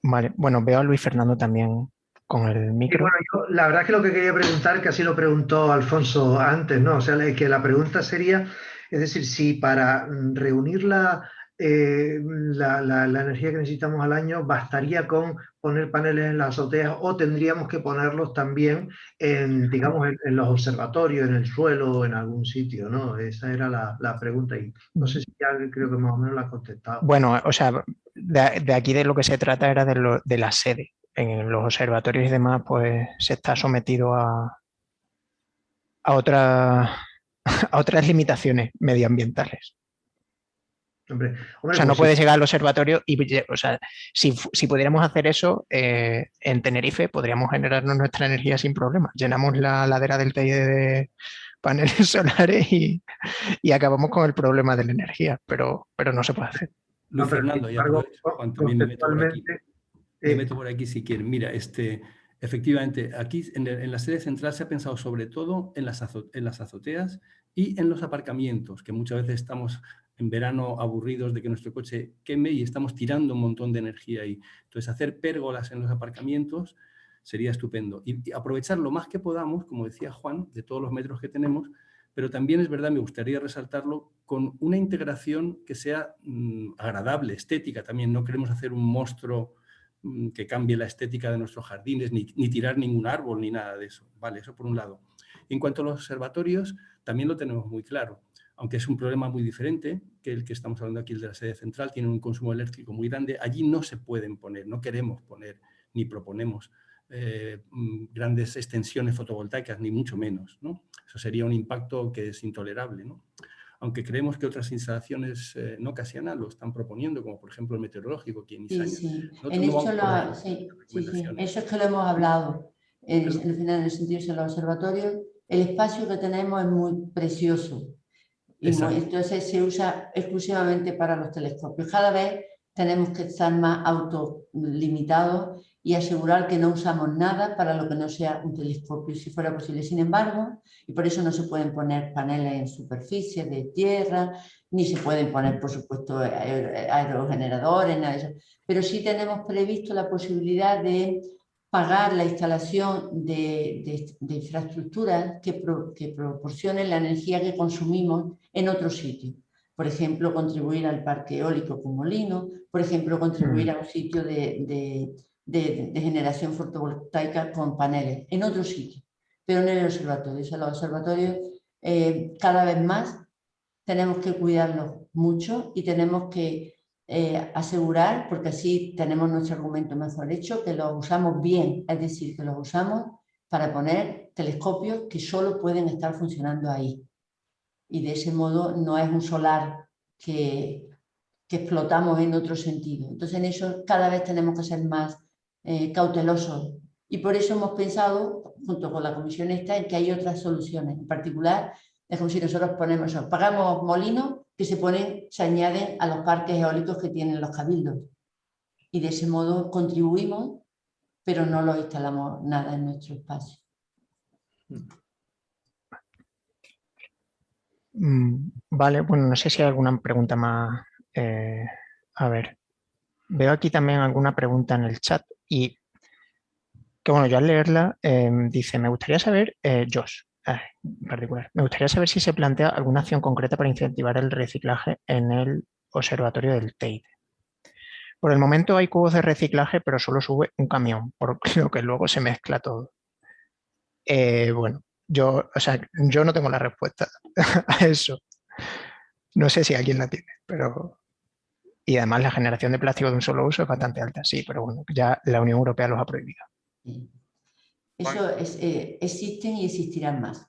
Vale, bueno, veo a Luis Fernando también con el micro. Bueno, yo, la verdad es que lo que quería preguntar, que así lo preguntó Alfonso antes, ¿no? O sea, que la pregunta sería, es decir, si para reunir la energía que necesitamos al año bastaría con poner paneles en las azoteas o tendríamos que ponerlos también en, digamos, en los observatorios, en el suelo o en algún sitio, ¿no? Esa era la pregunta y no sé si ya creo que más o menos la has contestado. Bueno, o sea, de aquí de lo que se trata era de la sede. En los observatorios y demás, pues se está sometido a otras limitaciones medioambientales. Hombre, o sea, no puedes llegar al observatorio y, o sea, si pudiéramos hacer eso en Tenerife, podríamos generarnos nuestra energía sin problema. Llenamos la ladera del Teide de paneles solares y acabamos con el problema de la energía, pero no se puede hacer. Luis Fernando, ya Juan, también me meto por aquí si quieren. Mira, efectivamente, aquí en la sede central se ha pensado sobre todo en las azoteas y en los aparcamientos, que muchas veces estamos en verano aburridos de que nuestro coche queme y estamos tirando un montón de energía ahí. Entonces, hacer pérgolas en los aparcamientos sería estupendo. Y aprovechar lo más que podamos, como decía Juan, de todos los metros que tenemos, pero también es verdad, me gustaría resaltarlo, con una integración que sea agradable, estética también. No queremos hacer un monstruo que cambie la estética de nuestros jardines, ni tirar ningún árbol, ni nada de eso. Vale, eso por un lado. En cuanto a los observatorios, también lo tenemos muy claro. Aunque es un problema muy diferente que el que estamos hablando aquí, el de la sede central, tiene un consumo eléctrico muy grande. Allí no se pueden poner, no queremos poner, ni proponemos grandes extensiones fotovoltaicas, ni mucho menos, ¿no? Eso sería un impacto que es intolerable, ¿no? Aunque creemos que otras instalaciones no Casiana lo están proponiendo, como por ejemplo el meteorológico aquí en Izaña. Sí. En hecho, eso es que lo hemos hablado. En el sentido de los observatorios, el espacio que tenemos es muy precioso. Y entonces se usa exclusivamente para los telescopios. Cada vez tenemos que estar más autolimitados y asegurar que no usamos nada para lo que no sea un telescopio, si fuera posible. Sin embargo, y por eso no se pueden poner paneles en superficie de tierra, ni se pueden poner, por supuesto, aerogeneradores, nada de eso. Pero sí tenemos previsto la posibilidad de pagar la instalación de infraestructuras que proporcionen la energía que consumimos en otro sitio. Por ejemplo, contribuir al parque eólico con molino, por ejemplo, contribuir a un sitio de generación fotovoltaica con paneles, en otro sitio, pero no en el observatorio. O sea, los observatorios cada vez más tenemos que cuidarlos mucho y tenemos que asegurar, porque así tenemos nuestro argumento mejor hecho, que los usamos bien, es decir, que los usamos para poner telescopios que solo pueden estar funcionando ahí. Y de ese modo no es un solar que explotamos en otro sentido. Entonces en eso cada vez tenemos que ser más cautelosos. Y por eso hemos pensado, junto con la comisión esta, en que hay otras soluciones. En particular, es como si nosotros ponemos eso, pagamos molinos que se añaden a los parques eólicos que tienen los cabildos. Y de ese modo contribuimos, pero no lo instalamos nada en nuestro espacio. Vale, bueno, no sé si hay alguna pregunta más. A ver, veo aquí también alguna pregunta en el chat y que bueno, yo al leerla dice, me gustaría saber, Josh, en particular, me gustaría saber si se plantea alguna acción concreta para incentivar el reciclaje en el observatorio del Teide. Por el momento hay cubos de reciclaje, pero solo sube un camión, por lo que luego se mezcla todo. Bueno, yo no tengo la respuesta a eso. No sé si alguien la tiene, pero... Y además la generación de plástico de un solo uso es bastante alta, sí, pero bueno, ya la Unión Europea los ha prohibido. Eso existen y existirán más.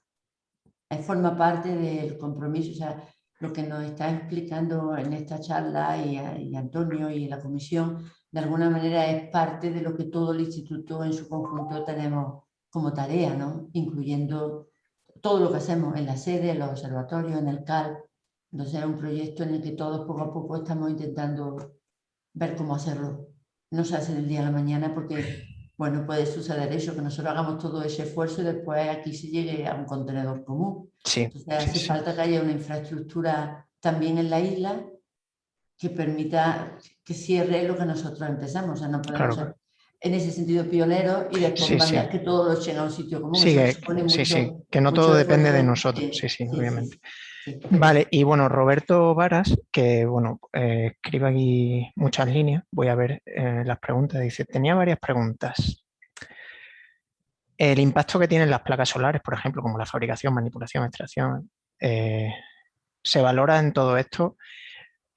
Forma parte del compromiso, o sea, lo que nos está explicando en esta charla y Antonio y la comisión, de alguna manera es parte de lo que todo el instituto en su conjunto tenemos como tarea, ¿no? Incluyendo todo lo que hacemos en la sede, en los observatorios, en el CAL. Entonces es un proyecto en el que todos poco a poco estamos intentando ver cómo hacerlo. No se hace del día a la mañana porque, bueno, puede suceder eso, que nosotros hagamos todo ese esfuerzo y después aquí se llegue a un contenedor común. Sí, entonces hace falta que haya una infraestructura también en la isla que permita que cierre lo que nosotros empezamos. O sea, no podemos ser en ese sentido pioneros y después mandar que todo lo echen a un sitio común. Sí, que no todo depende de nosotros. Sí, obviamente. Vale, y bueno, Roberto Varas, que bueno, escribe aquí muchas líneas, voy a ver las preguntas, dice, tenía varias preguntas. El impacto que tienen las placas solares, por ejemplo, como la fabricación, manipulación, extracción, se valora en todo esto.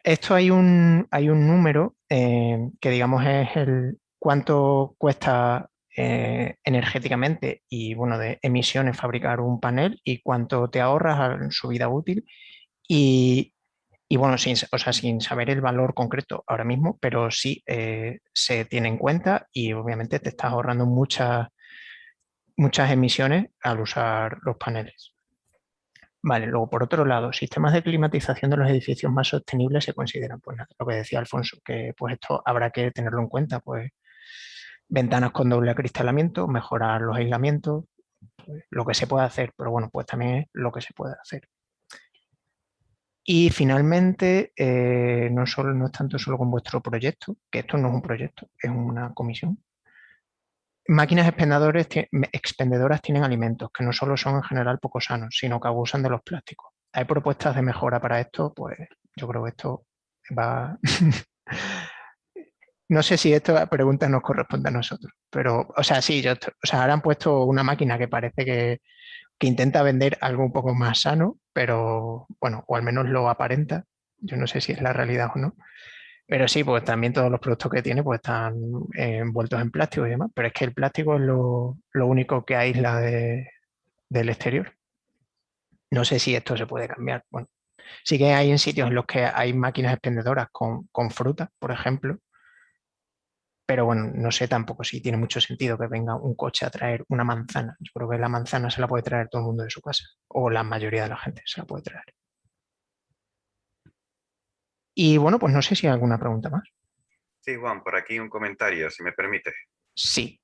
Esto hay un número que digamos es el cuánto cuesta energéticamente y bueno, de emisiones fabricar un panel y cuánto te ahorras en su vida útil y bueno, sin saber el valor concreto ahora mismo, pero sí se tiene en cuenta y obviamente te estás ahorrando muchas emisiones al usar los paneles. Vale, luego por otro lado, sistemas de climatización de los edificios más sostenibles se consideran, pues lo que decía Alfonso, que pues esto habrá que tenerlo en cuenta, pues ventanas con doble acristalamiento, mejorar los aislamientos, pues, lo que se puede hacer, pero bueno, pues también es lo que se puede hacer. Y finalmente, no es tanto solo con vuestro proyecto, que esto no es un proyecto, es una comisión. Máquinas expendedoras tienen alimentos que no solo son en general poco sanos, sino que abusan de los plásticos. ¿Hay propuestas de mejora para esto? Pues yo creo que esto va... No sé si esta pregunta nos corresponde a nosotros, pero, o sea, sí, o sea, ahora han puesto una máquina que parece que intenta vender algo un poco más sano, pero bueno, o al menos lo aparenta. Yo no sé si es la realidad o no. Pero sí, pues también todos los productos que tiene pues están envueltos en plástico y demás, pero es que el plástico es lo único que aísla del exterior. No sé si esto se puede cambiar. Bueno, sí que hay en sitios en los que hay máquinas expendedoras con fruta, por ejemplo, pero bueno, no sé tampoco si tiene mucho sentido que venga un coche a traer una manzana. Yo creo que la manzana se la puede traer todo el mundo de su casa, o la mayoría de la gente se la puede traer. Y bueno, pues no sé si hay alguna pregunta más. Sí, Juan, por aquí un comentario, si me permite. Sí.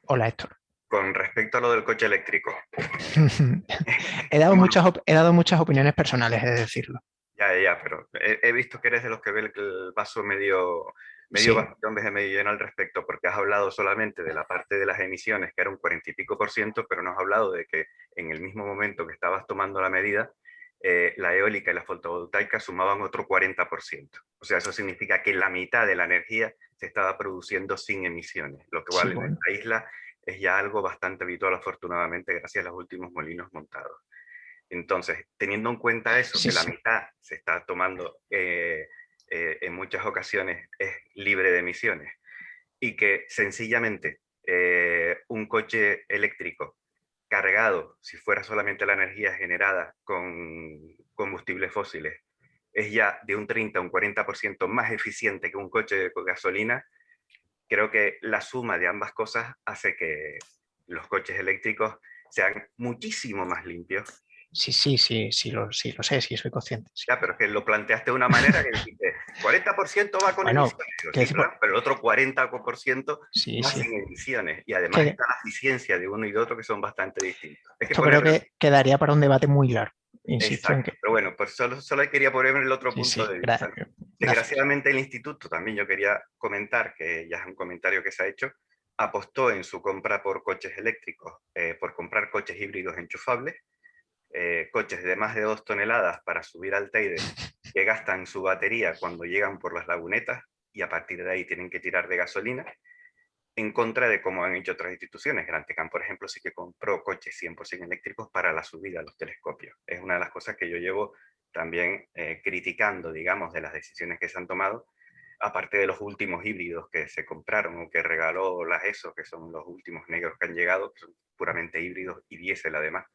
Hola, Héctor. Con respecto a lo del coche eléctrico. He dado muchas opiniones personales, he de decirlo. Ya, pero he visto que eres de los que ve el vaso medio Sí. vacío en vez de medio lleno al respecto, porque has hablado solamente de la parte de las emisiones, que era un 40 y pico %, pero no has hablado de que en el mismo momento que estabas tomando la medida, la eólica y la fotovoltaica sumaban otro 40%. O sea, eso significa que la mitad de la energía se estaba produciendo sin emisiones, lo que Sí, en bueno. esta isla es ya algo bastante habitual, afortunadamente, gracias a los últimos molinos montados. Entonces, teniendo en cuenta eso, Sí, que la sí. mitad se está tomando en muchas ocasiones es libre de emisiones y que sencillamente un coche eléctrico cargado, si fuera solamente la energía generada con combustibles fósiles, es ya de un 30 a un 40% más eficiente que un coche con gasolina, creo que la suma de ambas cosas hace que los coches eléctricos sean muchísimo más limpios. Sí, lo sé, sí, soy consciente. Sí. Ya, pero es que lo planteaste de una manera que dijiste, 40% va con Bueno, emisiones. Digo, sí, claro, pero el otro 40% sí, va sí. sin emisiones. Y además Que está la eficiencia de uno y de otro que son bastante distintos. Es que esto creo poner... que quedaría para un debate muy largo. Insisto en Exacto. que... Pero bueno, pues solo quería ponerme el otro Sí, punto sí, de vista. gracias. Desgraciadamente el instituto, también yo quería comentar, que ya es un comentario que se ha hecho, apostó en su compra por coches eléctricos, por comprar coches híbridos enchufables, coches de más de 2 toneladas para subir al Teide, que gastan su batería cuando llegan por las lagunetas y a partir de ahí tienen que tirar de gasolina, en contra de cómo han hecho otras instituciones. Gran Tecam, por ejemplo, sí que compró coches 100% eléctricos para la subida a los telescopios. Es una de las cosas que yo llevo también criticando, digamos, de las decisiones que se han tomado, aparte de los últimos híbridos que se compraron o que regaló la ESO, que son los últimos negros que han llegado, que son puramente híbridos y diésel además,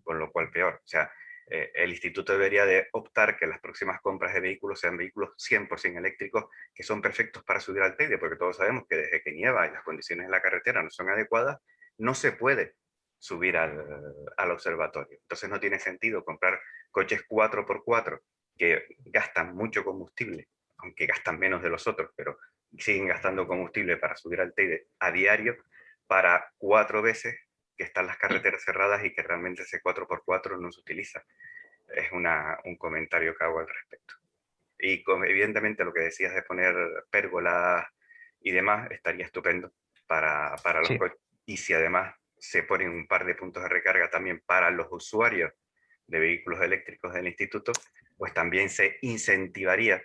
con lo cual peor. O sea, el instituto debería de optar que las próximas compras de vehículos sean vehículos 100% eléctricos que son perfectos para subir al Teide, porque todos sabemos que desde que nieva y las condiciones en la carretera no son adecuadas, no se puede subir al observatorio. Entonces no tiene sentido comprar coches 4x4 que gastan mucho combustible, aunque gastan menos de los otros, pero siguen gastando combustible para subir al Teide a diario para 4 veces que están las carreteras cerradas y que realmente ese 4x4 no se utiliza. Es un comentario que hago al respecto. Y evidentemente lo que decías de poner pérgolas y demás estaría estupendo para los Sí. coches. Y si además se ponen un par de puntos de recarga también para los usuarios de vehículos eléctricos del instituto, pues también se incentivaría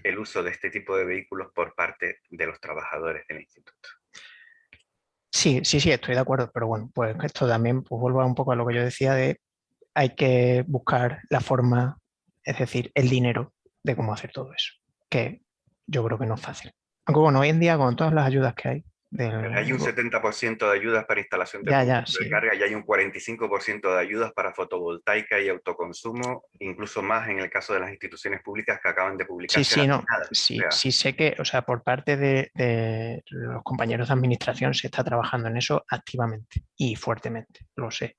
el uso de este tipo de vehículos por parte de los trabajadores del instituto. Sí, estoy de acuerdo, pero bueno, pues esto también pues vuelvo un poco a lo que yo decía de hay que buscar la forma, es decir, el dinero de cómo hacer todo eso, que yo creo que no es fácil. Aunque bueno, hoy en día con todas las ayudas que hay, Hay un 70% de ayudas para instalación de puntos de sí. carga y hay un 45% de ayudas para fotovoltaica y autoconsumo, incluso más en el caso de las instituciones públicas que acaban de publicarse las nada. Sí sé que, o sea, por parte de los compañeros de administración se está trabajando en eso activamente y fuertemente, lo sé.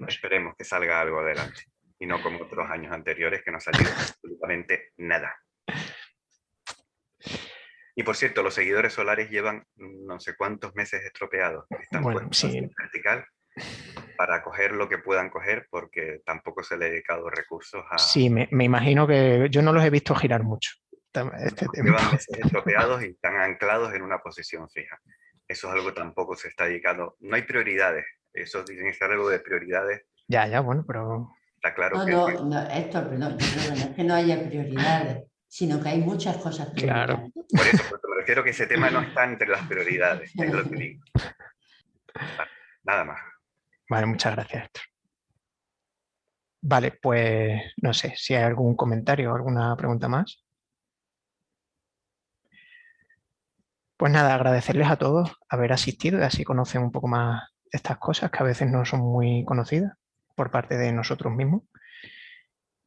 Esperemos que salga algo adelante y no como otros años anteriores que no ha salido absolutamente nada. Y por cierto, los seguidores solares llevan no sé cuántos meses estropeados. Están Bueno, puestos sí. así en vertical para coger lo que puedan coger, porque tampoco se le ha dedicado recursos a... Sí, me imagino que yo no los he visto girar mucho este tiempo. Llevan meses estropeados y están anclados en una posición fija. Eso es algo que tampoco se está dedicando. No hay prioridades. Eso tiene que ser algo de prioridades. Ya, bueno, pero... Está claro que... No, Héctor, perdón, yo creo que no es que no haya prioridades, sino que hay muchas cosas prioritarias. Claro. Por eso me refiero que ese tema no está entre las prioridades, es lo que digo. Vale, nada más. Vale, muchas gracias, Héctor. Vale, pues no sé si hay algún comentario o alguna pregunta más. Pues nada, agradecerles a todos haber asistido y así conocen un poco más estas cosas que a veces no son muy conocidas por parte de nosotros mismos.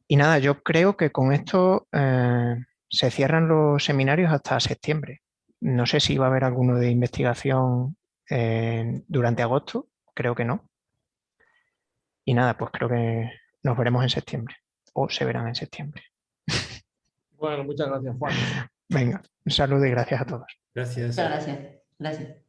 Y nada, yo creo que con esto se cierran los seminarios hasta septiembre. No sé si va a haber alguno de investigación durante agosto, creo que no. Y nada, pues creo que nos veremos en septiembre o se verán en septiembre. Bueno, muchas gracias, Juan. Venga, un saludo y gracias a todos. Gracias. Muchas gracias. Gracias.